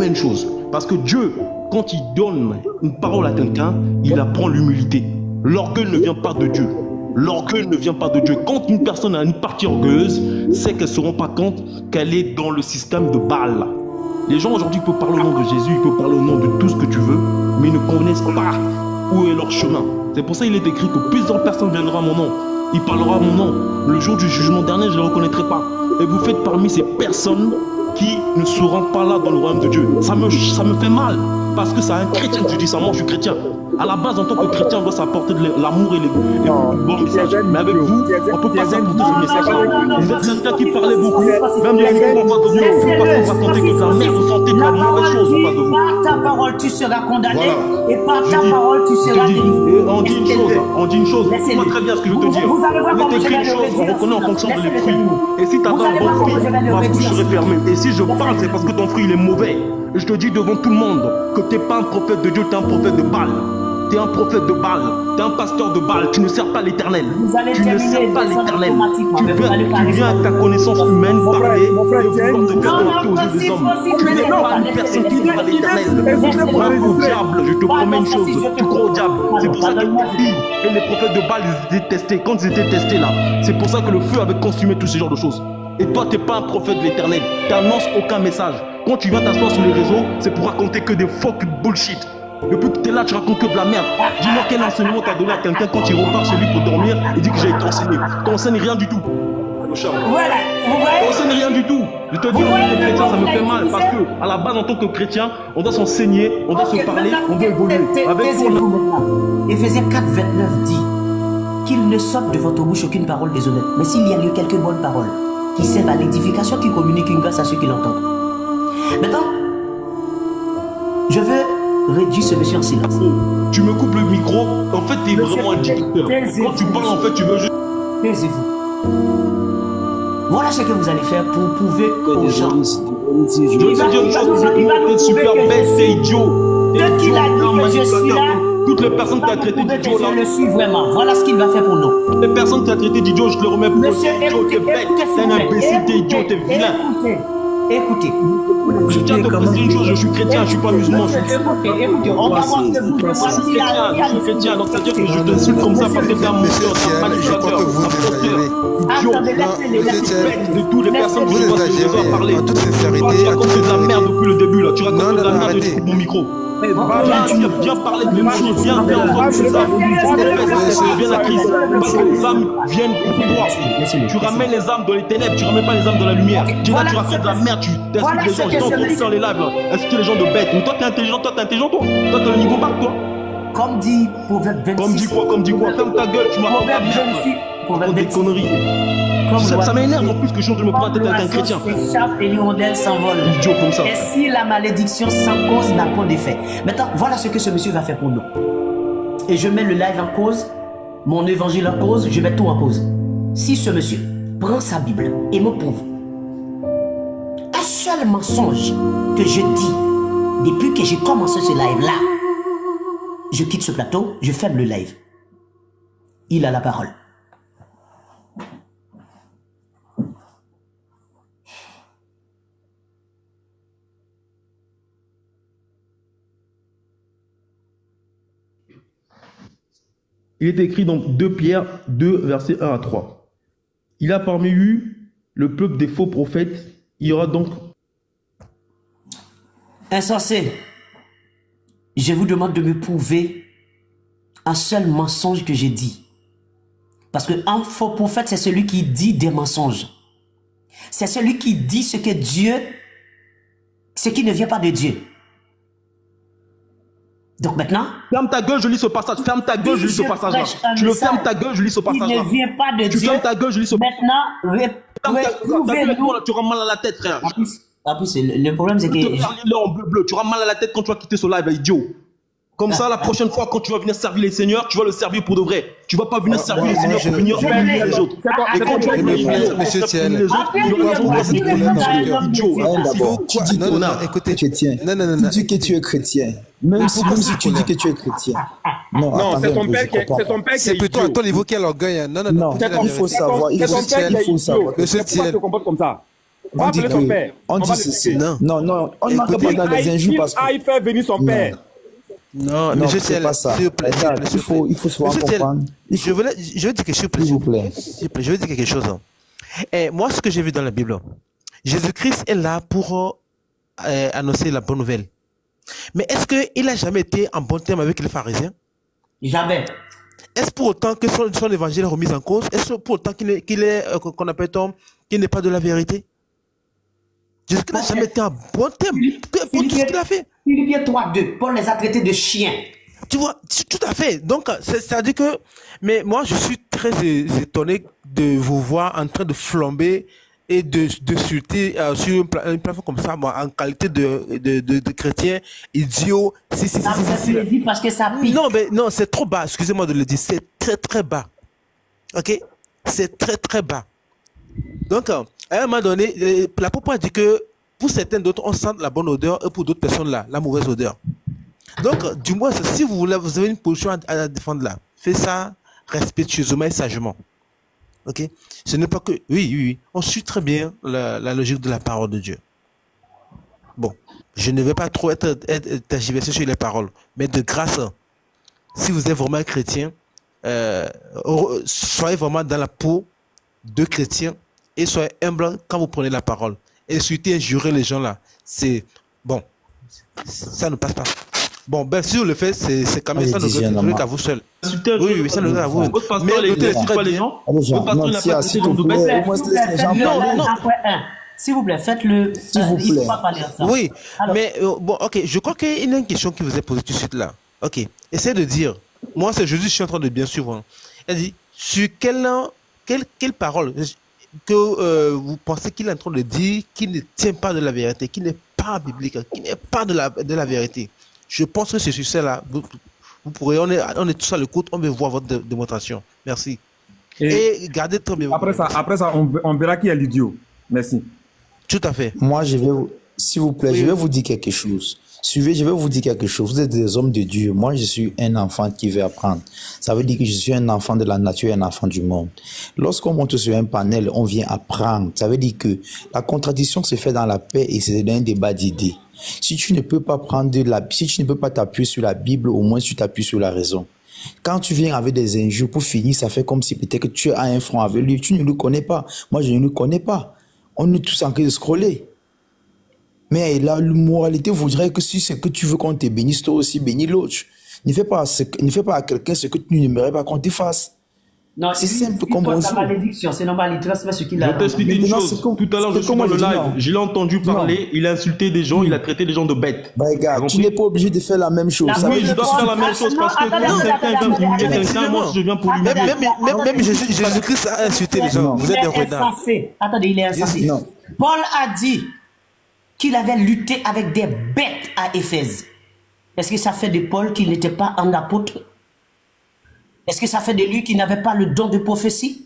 promets une chose. Parce que Dieu, quand il donne une parole à quelqu'un, il apprend l'humilité. L'orgueil ne vient pas de Dieu. L'orgueil ne vient pas de Dieu. Quand une personne a une partie orgueilleuse, c'est qu'elle ne se rend pas compte qu'elle est dans le système de Baal. Les gens aujourd'hui peuvent parler au nom de Jésus, ils peuvent parler au nom de tout ce que tu veux, mais ils ne connaissent pas où est leur chemin. C'est pour ça qu'il est écrit que plusieurs personnes viendront à mon nom. Il parlera à mon nom. Le jour du jugement dernier, je ne le reconnaîtrai pas. Et vous faites parmi ces personnes qui ne seront pas là dans le royaume de Dieu. Ça me fait mal. Parce que c'est un chrétien que tu dis ça. Moi, je suis chrétien. À la base, en tant que chrétien, on doit s'apporter de l'amour et les bons messages. Mais avec vous, on ne peut pas s'apporter ce message-là. Vous êtes quelqu'un qui parlait beaucoup. Même les gens en face de vous, parce qu'on va raconter que de la merde, vous sentez de la mauvaise chose en face de vous. Par ta parole, tu seras condamné. Et par ta parole, tu seras délivré. On dit une chose. Moi, très bien ce que je veux te dire. On écrit une chose, on reconnaît en fonction des fruits. Et si tu as un bon fruit, ma bouche serait fermée. Et si je parle, c'est parce que ton fruit, il est mauvais. Et je te dis devant tout le monde que tu n'es pas un prophète de Dieu, tu es un prophète de Baal. Tu es un prophète de Baal, tu es un pasteur de Baal, tu ne sers pas l'Éternel. Tu ne sers pas l'Éternel. Tu viens avec ta connaissance humaine parler et vouloir te faire remarquer aux yeux des hommes. Tu n'es pas une personne qui n'est pas l'Éternel. Tu crois au diable, je te promets une chose, tu crois au diable. C'est pour ça que et les prophètes de Baal, ils étaient testés. Quand ils étaient testés là, c'est pour ça que le feu avait consumé tous ces genres de choses. Et toi, tu n'es pas un prophète de l'Éternel. Tu n'annonces aucun message. Quand tu viens t'asseoir sur les réseaux, c'est pour raconter que des fuck bullshit. Depuis que tu es là, tu racontes que de la merde. Dis-moi quel enseignement t'as donné à quelqu'un quand il repart chez lui pour dormir et dit que j'ai été enseigné. Tu n'enseignes rien du tout. Voilà. Tu n'enseignes rien du tout. Je te dis, en tant que chrétien, ça me fait mal parce que, à la base, en tant que chrétien, on doit s'enseigner, on doit se parler, on doit évoluer. Taisez-vous maintenant. Éphésiens 4, 29 dit qu'il ne sorte de votre bouche aucune parole déshonnête, mais s'il y a lieu quelques bonnes paroles qui servent à l'édification, qui communiquent une grâce à ceux qui l'entendent. Maintenant, je veux réduire ce monsieur en silence. Tu me coupes le micro, en fait, tu es vraiment un dictateur. Quand tu parles, en fait, tu veux juste... Taisez-vous. Voilà ce que vous allez faire pour prouver aux gens. Je vais te dire une chose, tu es super bête, c'est idiot. Dès qu'il a dit que je suis là, toutes les personnes qui t'ont traité d'idiot là. Je le suis vraiment. Voilà ce qu'il va faire pour nous. Les personnes qui t'ont traité d'idiot, je te le remets pour Monsieur, idiot, t'es bête, t'es un imbécile, t'es idiot, t'es vilain. Écoutez. Je tiens à te préciser une chose, je suis chrétien, je suis pas musulman. Écoutez, on va voir que vous je suis chrétien, donc c'est-à-dire que je t'insulte comme ça parce que t'es un menteur, t'es un manipulateur, un imposteur, idiot. De toutes les personnes que je vois sur les réseaux à parler. Tu racontes de la merde depuis le début là, tu racontes de la merde et tu coupes mon micro. Viens parler de même chose, viens entendre ça. Viens la crise. Parce que les âmes viennent pour toi. Tu ramènes les âmes dans les ténèbres, tu ramènes pas les âmes dans la lumière. Tu là, tu racontes de la merde, tu insultes les gens, tu dans les lives là. Insultes les gens de bêtes. Mais toi, t'es intelligent, toi. Toi, t'as le niveau bac, toi. Comme dit Proverbe 26. Comme dit quoi Ferme ta gueule, tu m'as fait de la merde. Proverbe des conneries. Ça m'énerve en plus que je me prends la tête avec un chrétien. Et l'hirondelle s'envole. Idiot comme ça. Et si la malédiction sans cause n'a pas d'effet. Maintenant, voilà ce que ce monsieur va faire pour nous. Et je mets le live en cause, mon évangile en cause, je mets tout en cause. Si ce monsieur prend sa Bible et me prouve un seul mensonge que je dis depuis que j'ai commencé ce live-là, je quitte ce plateau, je ferme le live. Il a la parole. Il est écrit dans 2 Pierre 2, versets 1 à 3. Il a parmi eux le peuple des faux prophètes. Il y aura donc... Insensé, je vous demande de me prouver un seul mensonge que j'ai dit. Parce qu'un faux prophète, c'est celui qui dit des mensonges. C'est celui qui dit ce que Dieu, ce qui ne vient pas de Dieu. Donc maintenant... Ferme ta gueule, je lis ce passage. Ferme ta gueule, je lis ce passage-là. Tu le fermes ta gueule, je lis ce passage-là. Il ne vient pas de Dieu. Tu fermes ta gueule, je lis ce passage. Maintenant, tu rends mal à la tête, frère. En plus, le problème, c'est que... en bleu, tu rends mal à la tête quand tu vas quitter ce live, idiot. Comme ça, la prochaine fois, quand tu vas venir servir les seigneurs, tu vas le servir pour de vrai. Tu vas pas venir servir les seigneurs pour venir humilier les autres. Et quand tu vas humilier Monsieur Tiel, tu dis non, écoutez, chrétien. Tu dis que tu es chrétien. Même si tu dis que tu es chrétien. Non, c'est ton père qui est c'est plutôt à ton niveau qui a l'orgueil. Non, il faut savoir. C'est ton père qui est idiot. Monsieur Pourquoi tu te comportes comme ça? va appeler son père. On dit ceci. Non, on ne marque pas dans les injures parce que... il fait venir son père. Non, monsieur, c'est pas ça. S'il vous plaît, il faut souvent comprendre. Je veux dire quelque chose, s'il vous plaît. Je veux dire quelque chose. Et moi, ce que j'ai vu dans la Bible, Jésus-Christ est là pour annoncer la bonne nouvelle. Mais est-ce qu'il n'a jamais été en bon terme avec les pharisiens? Jamais. Est-ce pour autant que son évangile est remis en cause? Est-ce pour autant qu'il qu'on appelle qu'il n'est pas de la vérité? Jésus-Christ n'a jamais été en bon terme pour tout ce qu'il a fait. Philippiens 3:2, Paul les a traités de chiens. Tu vois, tout à fait. Donc, c'est-à-dire que... Mais moi, je suis très étonné de vous voir en train de flamber et de chuter sur une plateforme comme ça, moi, en qualité de chrétien idiot. Si, parce que ça pique. Non, c'est trop bas. Excusez-moi de le dire. C'est très, très bas. OK? C'est très, très bas. Donc, à un moment donné, l'apôtre a dit que pour certains d'autres, on sent la bonne odeur et pour d'autres personnes, la mauvaise odeur. Donc, du moins, si vous avez une position à défendre là, faites ça respectueusement et sagement. Ok? Ce n'est pas que... Oui, on suit très bien la logique de la parole de Dieu. Bon, je ne vais pas trop être tergiversé sur les paroles, mais de grâce, si vous êtes vraiment un chrétien, soyez vraiment dans la peau de chrétien et soyez humble quand vous prenez la parole. Insulter, injurer les gens là, c'est... Bon, ça ne passe pas. Bon, ben, si vous le faites, c'est quand même ça ne veut qu'à vous seul. Oui, ça ne veut qu'à vous. Mais écoutez pas les gens. S'il vous plaît, faites-le. S'il vous plaît. Oui, mais bon, ok, je crois qu'il y a une question qui vous est posée tout de suite là. Ok, essayez de dire. Moi, c'est Jésus, je suis en train de bien suivre. Elle dit, sur quelle parole que vous pensez qu'il est en train de dire qui ne tient pas de la vérité, qui n'est pas biblique, qui n'est pas de la vérité. Je pense que c'est sur celle-là. Vous pourrez, on est tous à l'écoute, on veut voir votre démonstration. Merci. Et gardez très bien. Après ça, on verra qui est l'idiot. Merci. Tout à fait. Moi, s'il vous plaît, je vais vous dire quelque chose. Suivez, je vais vous dire quelque chose. Vous êtes des hommes de Dieu. Moi, je suis un enfant qui veut apprendre. Ça veut dire que je suis un enfant de la nature, un enfant du monde. Lorsqu'on monte sur un panel, on vient apprendre. Ça veut dire que la contradiction se fait dans la paix et c'est un débat d'idées. Si tu ne peux pas si tu ne peux pas t'appuyer sur la Bible, au moins tu t'appuies sur la raison. Quand tu viens avec des injures, pour finir, ça fait comme si peut-être que tu as un front avec lui. Tu ne le connais pas. Moi, je ne le connais pas. On est tous en train de scroller. Mais la moralité voudrait que si c'est que tu veux qu'on te bénisse, toi aussi bénis l'autre. Ne fais pas à quelqu'un ce que tu n'aimerais pas qu'on te fasse. Non, c'est simple comme bonjour. C'est la malédiction, c'est normal, il transmet ce qu'il a. Je vais t'expliquer une chose. Tout à l'heure, je suis dans le live, je l'ai entendu parler, il a insulté des gens, il a traité des gens de bêtes. Bah, gars, tu n'es pas obligé de faire la même chose. Oui, je dois faire la même chose parce que quand quelqu'un vient humilier quelqu'un, moi, je viens pour l'humilier. Même Jésus-Christ a insulté les gens. Vous êtes des renards. Attendez, il est insensé. Paul a dit qu'il avait lutté avec des bêtes à Éphèse. Est-ce que ça fait de Paul qu'il n'était pas un apôtre? Est-ce que ça fait de lui qu'il n'avait pas le don de prophétie?